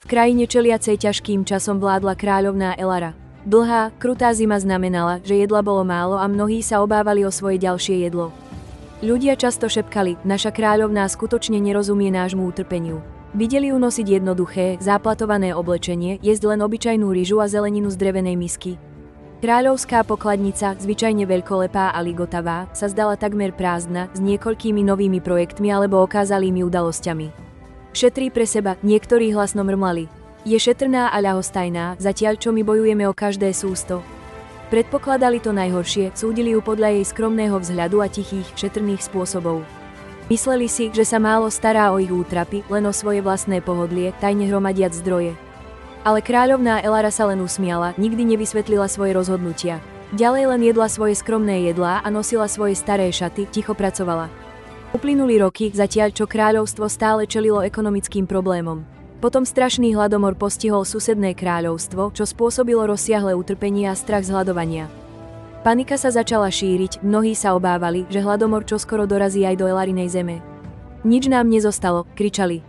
V krajine čeliacej ťažkým časom vládla kráľovná Elara. Dlhá, krutá zima znamenala, že jedla bolo málo a mnohí sa obávali o svoje ďalšie jedlo. Ľudia často šepkali, naša kráľovná skutočne nerozumie nášmu utrpeniu. Videli ju nosiť jednoduché, záplatované oblečenie, jesť len obyčajnú ryžu a zeleninu z drevenej misky. Kráľovská pokladnica, zvyčajne veľkolepá a ligotavá, sa zdala takmer prázdna, s niekoľkými novými projektmi alebo okázalými udalosťami. Šetrí pre seba, niektorí hlasno mrmlali. Je šetrná a ľahostajná, zatiaľ čo my bojujeme o každé sústo. Predpokladali to najhoršie, súdili ju podľa jej skromného vzhľadu a tichých, šetrných spôsobov. Mysleli si, že sa málo stará o ich útrapy, len o svoje vlastné pohodlie, tajne hromadiac zdroje. Ale kráľovná Elara sa len usmiala, nikdy nevysvetlila svoje rozhodnutia. Ďalej len jedla svoje skromné jedlá a nosila svoje staré šaty, ticho pracovala. Uplynuli roky, zatiaľ čo kráľovstvo stále čelilo ekonomickým problémom. Potom strašný hladomor postihol susedné kráľovstvo, čo spôsobilo rozsiahle utrpenie a strach z hladovania. Panika sa začala šíriť, mnohí sa obávali, že hladomor čoskoro dorazí aj do Elarinej zeme. Nič nám nezostalo, kričali.